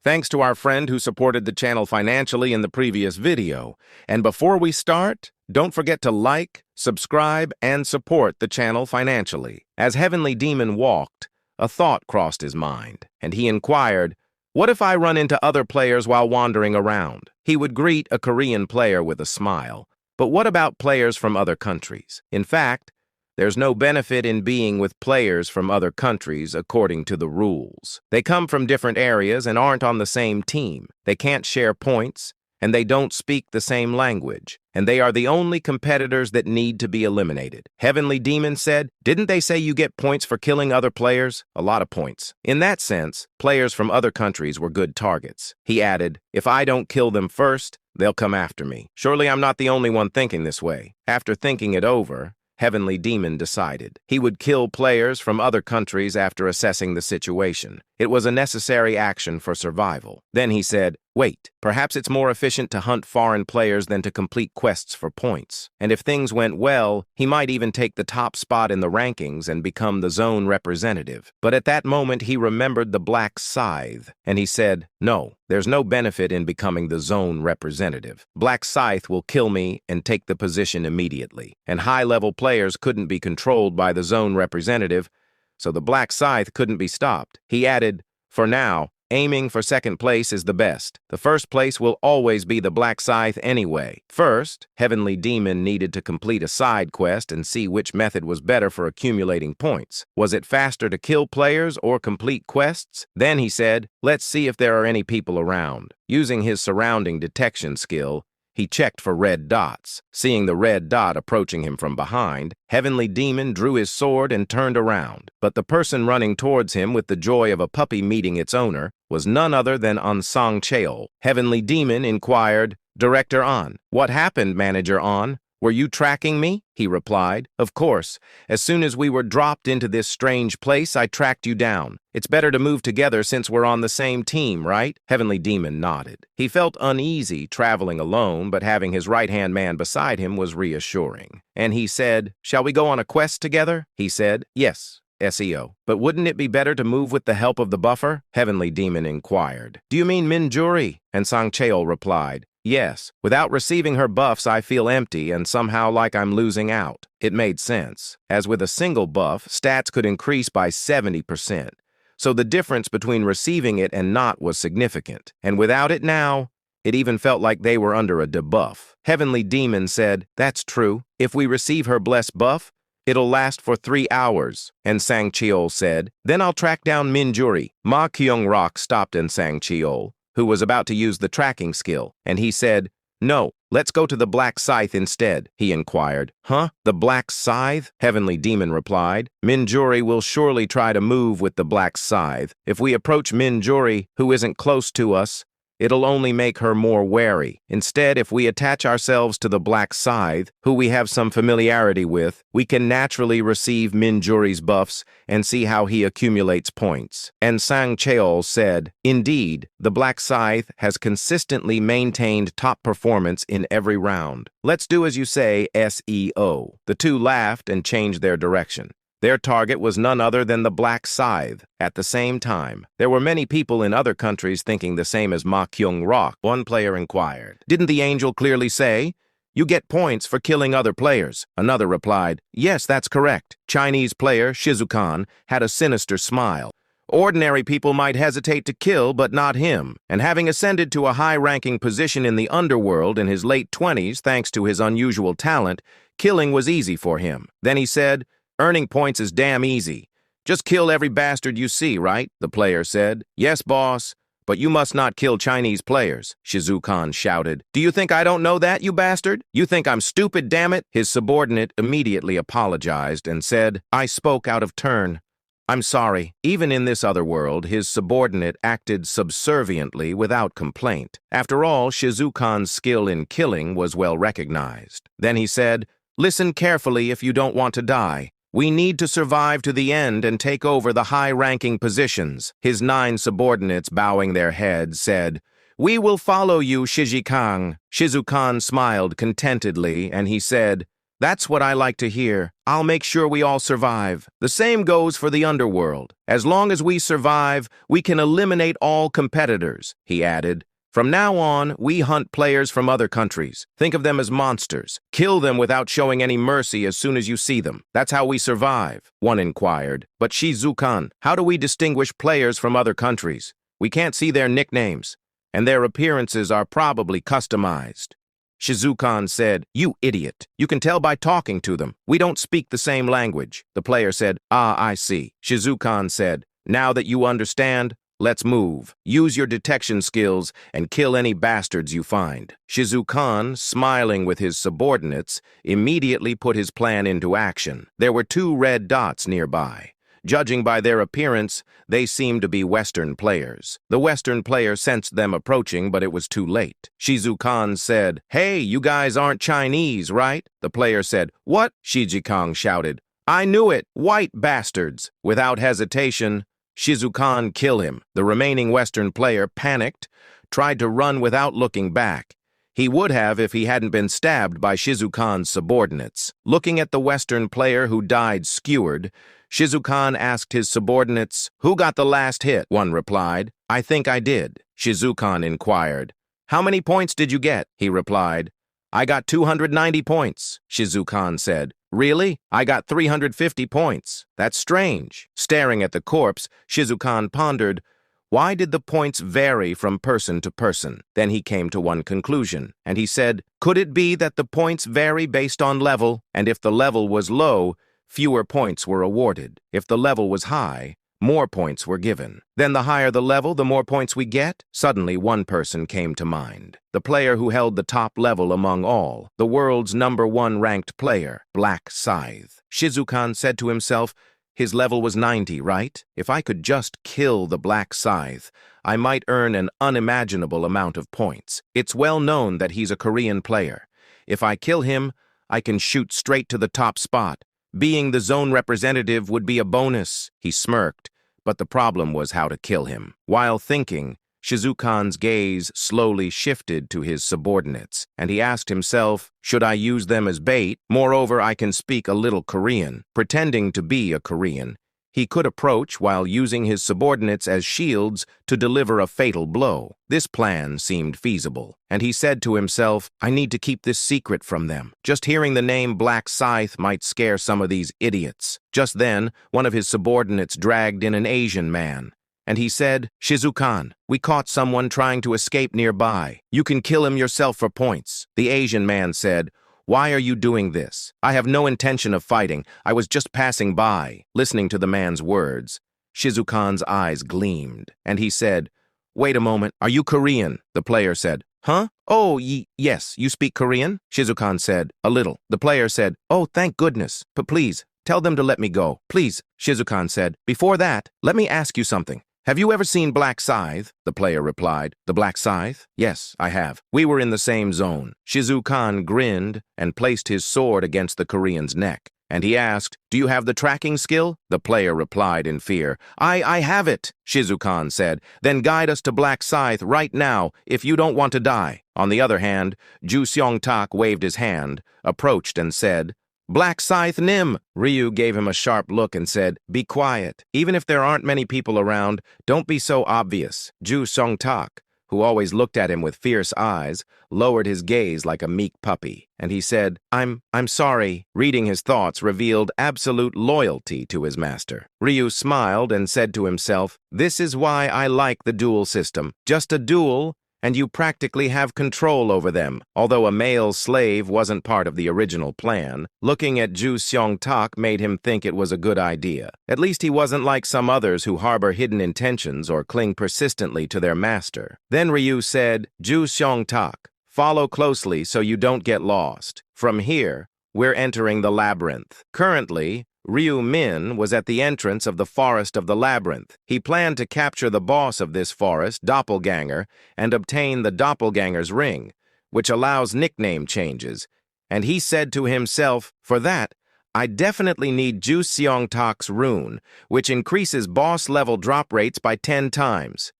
Thanks to our friend who supported the channel financially in the previous video. And before we start, don't forget to like, subscribe, and support the channel financially. As Heavenly Demon walked, a thought crossed his mind, and he inquired, "What if I run into other players while wandering around?" He would greet a Korean player with a smile. But what about players from other countries? In fact, there's no benefit in being with players from other countries according to the rules. They come from different areas and aren't on the same team. They can't share points, and they don't speak the same language. And they are the only competitors that need to be eliminated. Heavenly Demon said, "Didn't they say you get points for killing other players?" A lot of points. In that sense, players from other countries were good targets. He added, "If I don't kill them first, they'll come after me. Surely I'm not the only one thinking this way." After thinking it over, Heavenly Demon decided he would kill players from other countries after assessing the situation. It was a necessary action for survival. Then he said, "Wait, perhaps it's more efficient to hunt foreign players than to complete quests for points. And if things went well, he might even take the top spot in the rankings and become the zone representative." But at that moment, he remembered the Black Scythe, and he said, "No, there's no benefit in becoming the zone representative. Black Scythe will kill me and take the position immediately. And high-level players couldn't be controlled by the zone representative, so the Black Scythe couldn't be stopped." He added, "For now, aiming for second place is the best. The first place will always be the Black Scythe anyway." First, Heavenly Demon needed to complete a side quest and see which method was better for accumulating points. Was it faster to kill players or complete quests? Then he said, "Let's see if there are any people around." Using his surrounding detection skill, he checked for red dots. Seeing the red dot approaching him from behind, Heavenly Demon drew his sword and turned around. But the person running towards him with the joy of a puppy meeting its owner was none other than Sang Cheol. Heavenly Demon inquired, "Director An, what happened, Manager An? Were you tracking me?" He replied, "Of course. As soon as we were dropped into this strange place, I tracked you down. It's better to move together since we're on the same team, right?" Heavenly Demon nodded. He felt uneasy traveling alone, but having his right-hand man beside him was reassuring. And he said, "Shall we go on a quest together?" He said, "Yes. SEO. But wouldn't it be better to move with the help of the buffer?" Heavenly Demon inquired. "Do you mean Minjuri?" And Sang Cheol replied, "Yes. Without receiving her buffs, I feel empty and somehow like I'm losing out." It made sense, as with a single buff, stats could increase by 70%. So the difference between receiving it and not was significant. And without it now, it even felt like they were under a debuff. Heavenly Demon said, "That's true. If we receive her blessed buff, it'll last for 3 hours. And Sang Cheol said, "Then I'll track down Minjuri." Ma Kyung-rok stopped in Sang Cheol, who was about to use the tracking skill, and he said, "No, let's go to the Black Scythe instead." He inquired, "Huh? The Black Scythe?" Heavenly Demon replied, "Minjuri will surely try to move with the Black Scythe. If we approach Minjuri, who isn't close to us, it'll only make her more wary. Instead, if we attach ourselves to the Black Scythe, who we have some familiarity with, we can naturally receive Minjuri's buffs and see how he accumulates points." And Sang Cheol said, "Indeed, the Black Scythe has consistently maintained top performance in every round. Let's do as you say, SEO." The two laughed and changed their direction. Their target was none other than the Black Scythe. At the same time, there were many people in other countries thinking the same as Ma Kyung-rok. One player inquired, "Didn't the angel clearly say, 'You get points for killing other players'?" Another replied, "Yes, that's correct." Chinese player Shizukan had a sinister smile. "Ordinary people might hesitate to kill, but not him. And having ascended to a high-ranking position in the underworld in his late 20s thanks to his unusual talent, killing was easy for him." Then he said, "Earning points is damn easy. Just kill every bastard you see, right?" The player said, "Yes, boss, but you must not kill Chinese players." Shizukan shouted, "Do you think I don't know that, you bastard? You think I'm stupid, damn it?" His subordinate immediately apologized and said, "I spoke out of turn. I'm sorry." Even in this other world, his subordinate acted subserviently without complaint. After all, Shizukan's skill in killing was well recognized. Then he said, "Listen carefully if you don't want to die. We need to survive to the end and take over the high-ranking positions." His 9 subordinates, bowing their heads, said, "We will follow you, Shizukan." Shizukan smiled contentedly, and he said, That's what I like to hear. I'll make sure we all survive. The same goes for the underworld. As long as we survive, we can eliminate all competitors," he added. "From now on, we hunt players from other countries. Think of them as monsters. Kill them without showing any mercy as soon as you see them. That's how we survive," one inquired. "But Shizukan, how do we distinguish players from other countries? We can't see their nicknames, and their appearances are probably customized." Shizukan said, "You idiot. You can tell by talking to them. We don't speak the same language." The player said, "Ah, I see." Shizukan said, "Now that you understand, let's move. Use your detection skills and kill any bastards you find." Shizukan, smiling with his subordinates, immediately put his plan into action. There were 2 red dots nearby. Judging by their appearance, they seemed to be Western players. The Western player sensed them approaching, but it was too late. Shizukan said, "Hey, you guys aren't Chinese, right?" The player said, "What?" Shizukan shouted, "I knew it! White bastards!" Without hesitation, Shizukan killed him. The remaining Western player panicked, tried to run without looking back. He would have if he hadn't been stabbed by Shizukan's subordinates. Looking at the Western player who died skewered, Shizukan asked his subordinates, "Who got the last hit?" One replied, "I think I did." Shizukan inquired, "How many points did you get?" He replied, "I got 290 points." Shizukan said, "Really? I got 350 points. That's strange." Staring at the corpse, Shizukan pondered, why did the points vary from person to person? Then he came to one conclusion, and he said, could it be that the points vary based on level, and if the level was low, fewer points were awarded. If the level was high, more points were given. Then the higher the level, the more points we get? Suddenly, one person came to mind. The player who held the top level among all, the world's #1 ranked player, Black Scythe. Shizukan said to himself, his level was 90, right? If I could just kill the Black Scythe, I might earn an unimaginable amount of points. It's well known that he's a Korean player. If I kill him, I can shoot straight to the top spot. Being the zone representative would be a bonus. He smirked, but the problem was how to kill him. While thinking, Shizukan's gaze slowly shifted to his subordinates, and he asked himself, should I use them as bait? Moreover, I can speak a little Korean. Pretending to be a Korean, he could approach while using his subordinates as shields to deliver a fatal blow. This plan seemed feasible, and he said to himself, I need to keep this secret from them. Just hearing the name Black Scythe might scare some of these idiots. Just then, one of his subordinates dragged in an Asian man, and he said, Shizukan, we caught someone trying to escape nearby. You can kill him yourself for points. The Asian man said, why are you doing this? I have no intention of fighting. I was just passing by. Listening to the man's words, Shizukan's eyes gleamed, and he said, wait a moment, are you Korean? The player said, huh? Oh, yes, you speak Korean? Shizukan said, a little. The player said, oh, thank goodness, but please, tell them to let me go. Please, Shizukan said. Before that, let me ask you something. Have you ever seen Black Scythe? The player replied. The Black Scythe? Yes, I have. We were in the same zone. Shizukan grinned and placed his sword against the Korean's neck. And he asked, do you have the tracking skill? The player replied in fear. I have it, Shizukan said. Then guide us to Black Scythe right now if you don't want to die. On the other hand, Ju Seong-tak waved his hand, approached and said, Black Scythe Nim! Ryu gave him a sharp look and said, be quiet. Even if there aren't many people around, don't be so obvious. Ju Seong-tak, who always looked at him with fierce eyes, lowered his gaze like a meek puppy, and he said, I'm sorry. Reading his thoughts revealed absolute loyalty to his master. Ryu smiled and said to himself, this is why I like the duel system. Just a duel, and you practically have control over them. Although a male slave wasn't part of the original plan, looking at Ju Seong-tak made him think it was a good idea. At least he wasn't like some others who harbor hidden intentions or cling persistently to their master. Then Ryu said, Ju Seong-tak, follow closely so you don't get lost. From here, we're entering the labyrinth. Currently, Ryu Min was at the entrance of the forest of the labyrinth. He planned to capture the boss of this forest, Doppelganger, and obtain the Doppelganger's ring, which allows nickname changes. And he said to himself, for that, I definitely need Ju Seong-tak's rune, which increases boss-level drop rates by 10 times.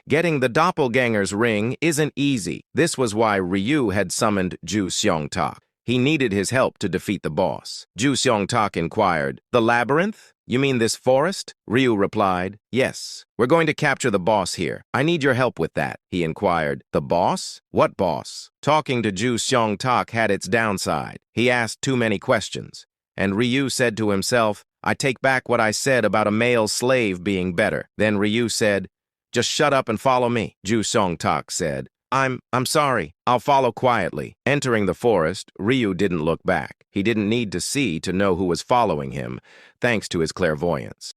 Getting the Doppelganger's ring isn't easy. This was why Ryu had summoned Ju Seong-tak. He needed his help to defeat the boss. Ju Seong-tak inquired, "The labyrinth? You mean this forest?" Ryu replied, "Yes. We're going to capture the boss here. I need your help with that." He inquired, "The boss? What boss?" Talking to Ju Seong-tak had its downside. He asked too many questions. And Ryu said to himself, "I take back what I said about a male slave being better." Then Ryu said, "Just shut up and follow me." Ju Seong-tak said, I'm sorry. I'll follow quietly." Entering the forest, Ryu didn't look back. He didn't need to see to know who was following him, thanks to his clairvoyance.